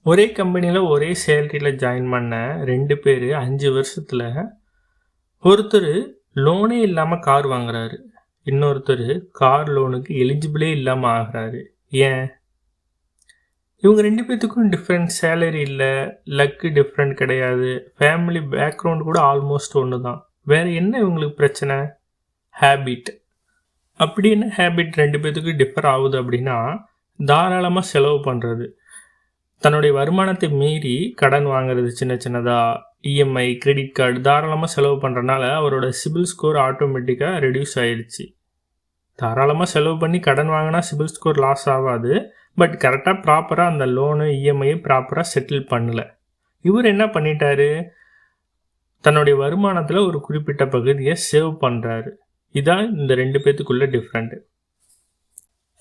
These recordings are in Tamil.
ஒரே கம்பெனியில் ஒரே சேலரியில் ஜாயின் பண்ண 2 பேர் 5 வருஷத்தில் ஒருத்தர் லோனே இல்லாமல் கார் வாங்குறாரு, இன்னொருத்தர் கார் லோனுக்கு எலிஜிபிளே இல்லாமல் ஆகிறாரு. ஏன்? இவங்க 2 பேர்த்துக்கும் டிஃப்ரெண்ட் சேலரி இல்லை, லக்கு டிஃப்ரெண்ட் கிடையாது, ஃபேமிலி பேக்ரவுண்ட் கூட ஆல்மோஸ்ட் ஒன்று தான். வேறு என்ன இவங்களுக்கு பிரச்சனை? ஹேபிட். அப்படி என்ன ஹேபிட் 2 பேர்த்துக்கு டிஃபர் ஆகுது அப்படின்னா, தாராளமாக செலவு பண்ணுறது, தன்னுடைய வருமானத்தை மீறி கடன் வாங்குறது, சின்ன சின்னதாக இஎம்ஐ, கிரெடிட் கார்டு தாராளமாக செலவு பண்ணுறனால அவரோட சிபில் ஸ்கோர் ஆட்டோமேட்டிக்காக ரெடியூஸ் ஆகிடுச்சு. தாராளமாக செலவு பண்ணி கடன் வாங்கினா சிபில் ஸ்கோர் லாஸ் ஆகாது, பட் கரெக்டாக ப்ராப்பராக அந்த லோனு இஎம்ஐயை ப்ராப்பராக செட்டில் பண்ணலை. இவர் என்ன பண்ணிட்டாரு, தன்னுடைய வருமானத்தில் ஒரு குறிப்பிட்ட பகுதியை சேவ் பண்ணுறாரு. இதான் இந்த 2 பேர்த்துக்குள்ள டிஃப்ரெண்ட்டு.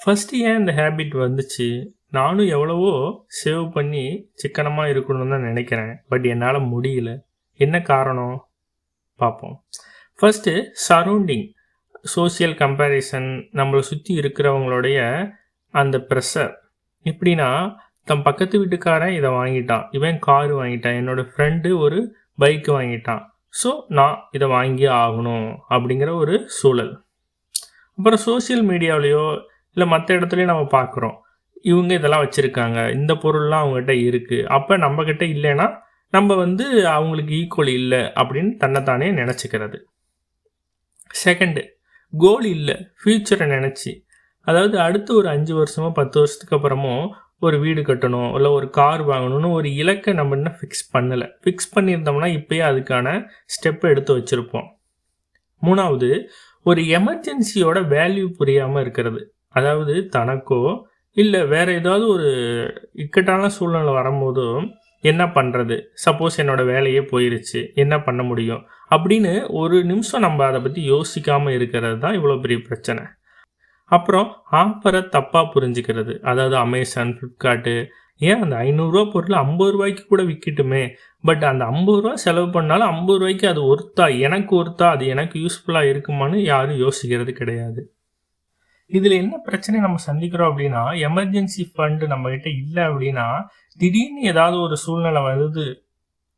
ஃபஸ்ட்டு ஏன் இந்த ஹேபிட் வந்துச்சு? நானும் எவ்வளவோ சேவ் பண்ணி சிக்கனமாக இருக்கணும்னு தான் நினைக்கிறேன், பட் என்னால் முடியல. என்ன காரணம் பார்ப்போம். ஃபஸ்ட்டு சரௌண்டிங், சோசியல் கம்பேரிசன், நம்மளை சுற்றி இருக்கிறவங்களுடைய அந்த ப்ரெஷர். எப்படின்னா, தன் பக்கத்து வீட்டுக்காரன் இதை வாங்கிட்டான், இவன் கார் வாங்கிட்டான், என்னோடய ஃப்ரெண்டு ஒரு பைக்கு வாங்கிட்டான், ஸோ நான் இதை வாங்கி ஆகணும் அப்படிங்கிற ஒரு சூழல். அப்புறம் சோசியல் மீடியாவிலையோ இல்லை மற்ற இடத்துலையும் நம்ம பார்க்குறோம், இவங்க இதெல்லாம் வச்சுருக்காங்க, இந்த பொருள்லாம் அவங்ககிட்ட இருக்குது, அப்போ நம்மக்கிட்ட இல்லைன்னா நம்ம அவங்களுக்கு ஈக்குவல் இல்லை அப்படின்னு தன்னைத்தானே நினச்சிக்கிறது. செகண்டு, கோல் இல்லை, ஃப்யூச்சரை நினச்சி, அதாவது அடுத்து ஒரு 5 வருஷமோ 10 வருஷத்துக்கு அப்புறமோ ஒரு வீடு கட்டணும், இல்லை ஒரு கார் வாங்கணும்னு ஒரு இலக்கை நம்ம இன்னும் ஃபிக்ஸ் பண்ணலை. ஃபிக்ஸ் பண்ணியிருந்தோம்னா இப்போயே அதுக்கான ஸ்டெப்பை எடுத்து வச்சுருப்போம். 3வது, ஒரு எமர்ஜென்சியோட வேல்யூ புரியாமல் இருக்கிறது. அதாவது தனக்கோ இல்லை வேறு ஏதாவது ஒரு இக்கட்டான சூழ்நிலை வரும்போதோ என்ன பண்ணுறது, சப்போஸ் என்னோடய வேலையே போயிருச்சு, என்ன பண்ண முடியும் அப்படின்னு ஒரு நிமிஷம் நம்ம அதை பற்றி யோசிக்காமல் இருக்கிறது தான் இவ்வளோ பெரிய பிரச்சனை. அப்புறம் ஆஃபரை தப்பாக புரிஞ்சுக்கிறது. அதாவது அமேசான், ஃப்ளிப்கார்ட்டு, ஏன் அந்த 500 ரூபா பொருள் 50 ரூபாய்க்கு கூட விற்கட்டுமே, பட் அந்த 50 ரூபா செலவு பண்ணாலும் 50 ரூபாய்க்கு அது ஒர்த்தா, எனக்கு ஒர்த்தா, அது எனக்கு யூஸ்ஃபுல்லாக இருக்குமான்னு யாரும் யோசிக்கிறது கிடையாது. இதில் என்ன பிரச்சனை நம்ம சந்திக்கிறோம் அப்படின்னா, எமர்ஜென்சி ஃபண்டு நம்மகிட்ட இல்லை அப்படின்னா, திடீர்னு ஏதாவது ஒரு சூழ்நிலை வருது,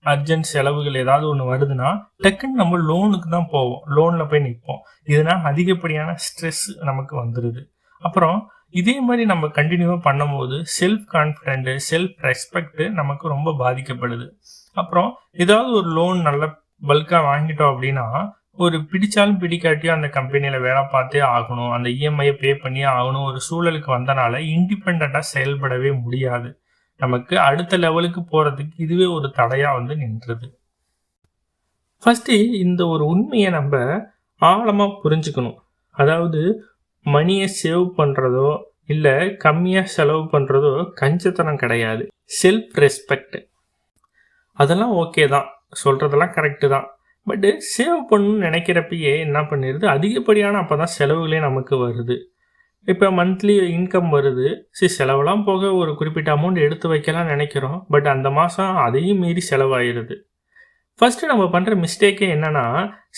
அர்ஜென்ட் செலவுகள் ஏதாவது ஒன்று வருதுன்னா டக்குன்னு நம்ம லோனுக்கு தான் போவோம், லோனில் போய் நிற்போம். இதனால் அதிகப்படியான ஸ்ட்ரெஸ் நமக்கு வந்துடுது. அப்புறம் இதே மாதிரி நம்ம கண்டினியூவாக பண்ணும்போது செல்ஃப் கான்ஃபிடென்ட்டு, செல்ஃப் ரெஸ்பெக்ட்டு நமக்கு ரொம்ப பாதிக்கப்படுது. அப்புறம் ஏதாவது ஒரு லோன் நல்ல பல்காக வாங்கிட்டோம் அப்படின்னா, ஒரு பிடிச்சாலும் பிடிக்காட்டியும் அந்த கம்பெனியில் வேலை பார்த்தே ஆகணும், அந்த இஎம்ஐயை பே பண்ணியே ஆகணும் ஒரு சூழலுக்கு வந்தனால இண்டிபெண்ட்டாக செயல்படவே முடியாது. நமக்கு அடுத்த லெவலுக்கு போகிறதுக்கு இதுவே ஒரு தடையாக நின்றுது. ஃபஸ்ட்டு இந்த ஒரு உண்மையை நம்ம ஆழமாக புரிஞ்சுக்கணும். அதாவது மணியை சேவ் பண்ணுறதோ இல்லை கம்மியாக செலவு பண்ணுறதோ கஞ்சத்தனம் கிடையாது, செல்ஃப் ரெஸ்பெக்ட். அதெல்லாம் ஓகே தான், சொல்கிறதெல்லாம் கரெக்டு தான். பட்டு சேவ் பண்ணணும்னு நினைக்கிறப்பயே என்ன பண்ணிடுது, அதிகப்படியான அப்போ தான் செலவுகளே நமக்கு வருது. இப்போ மந்த்லி இன்கம் வருது, சரி செலவெல்லாம் போக ஒரு குறிப்பிட்ட அமௌண்ட் எடுத்து வைக்கலாம்னு நினைக்கிறோம், பட் அந்த மாதம் அதையும் மீறி செலவாகிடுது. ஃபஸ்ட்டு நம்ம பண்ணுற மிஸ்டேக்கே என்னென்னா,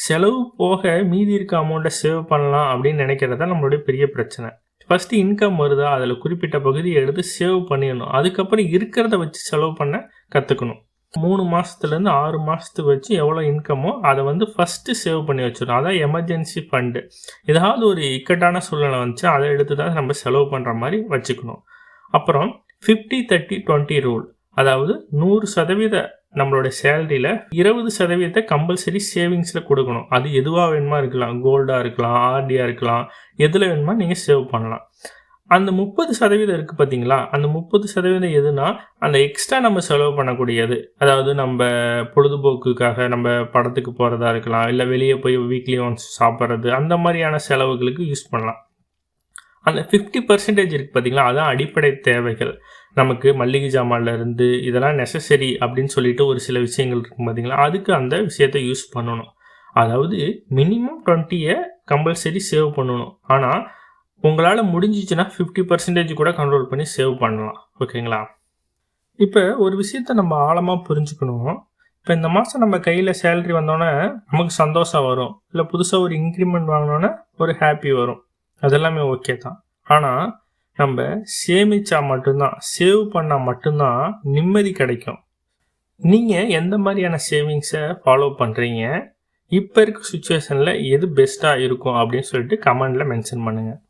செலவு போக மீதி இருக்க அமௌண்ட்டை சேவ் பண்ணலாம் அப்படின்னு நினைக்கிறது தான் நம்மளுடைய பெரிய பிரச்சனை. ஃபஸ்ட்டு இன்கம் வருதா, அதில் குறிப்பிட்ட பகுதியை எடுத்து சேவ் பண்ணிடணும், அதுக்கப்புறம் இருக்கிறத வச்சு செலவு பண்ண கற்றுக்கணும். 3 மாதத்துலேருந்து 6 மாதத்துக்கு வச்சு எவ்வளோ இன்கமோ அதை ஃபஸ்ட்டு சேவ் பண்ணி வச்சிடணும். அதான் எமர்ஜென்சி ஃபண்டு. ஏதாவது ஒரு இக்கட்டான சூழ்நிலை வந்துச்சு, அதை எடுத்து தான் நம்ம செலவு பண்ணுற மாதிரி வச்சுக்கணும். அப்புறம் 50-30-20 ரூல், அதாவது 100% நம்மளுடைய சேலரியில் 20% கம்பல்சரி சேவிங்ஸில் கொடுக்கணும். அது எதுவாக வேணுமா இருக்கலாம், கோல்டாக இருக்கலாம், ஆர்டியாக இருக்கலாம், எதில் வேணுமா நீங்கள் சேவ் பண்ணலாம். அந்த 30% இருக்குது பார்த்தீங்களா, அந்த 30% எதுனா அந்த எக்ஸ்ட்ரா நம்ம செலவு பண்ணக்கூடியது. அதாவது நம்ம பொழுதுபோக்குக்காக நம்ம படத்துக்கு போகிறதா இருக்கலாம், இல்லை வெளியே போய் வீக்லி ஒன்ஸ் சாப்பிட்றது, அந்த மாதிரியான செலவுகளுக்கு யூஸ் பண்ணலாம். அந்த 50% இருக்குது பார்த்தீங்களா, அதான் அடிப்படை தேவைகள். நமக்கு மல்லிகை ஜாமான்லேருந்து இதெல்லாம் நெசசரி அப்படின்னு சொல்லிட்டு ஒரு சில விஷயங்கள் இருக்கும் பார்த்தீங்களா, அதுக்கு அந்த விஷயத்தை யூஸ் பண்ணணும். அதாவது மினிமம் 20 கம்பல்சரி சேவ் பண்ணணும். ஆனால் உங்களால் முடிஞ்சிச்சுன்னா 50% கூட கண்ட்ரோல் பண்ணி சேவ் பண்ணலாம். ஓகேங்களா? இப்போ ஒரு விஷயத்த நம்ம ஆழமாக புரிஞ்சுக்கணும். இப்போ இந்த மாதம் நம்ம கையில் சேலரி வந்தோன்னே நமக்கு சந்தோஷம் வரும், இல்லை புதுசாக ஒரு இன்க்ரிமெண்ட் வாங்கினோன்னே ஒரு ஹாப்பி வரும், அதெல்லாமே ஓகே தான். ஆனால் நம்ம சேமிச்சா மட்டும்தான், சேவ் பண்ணா மட்டும்தான் நிம்மதி கிடைக்கும். நீங்க எந்த மாதிரியான சேவிங்ஸை ஃபாலோ பண்றீங்க? இப்ப இருக்க சிச்சுவேஷன்ல எது பெஸ்ட்டா இருக்கும் அப்படின்னு சொல்லிட்டு கமெண்ட்ல மென்ஷன் பண்ணுங்க.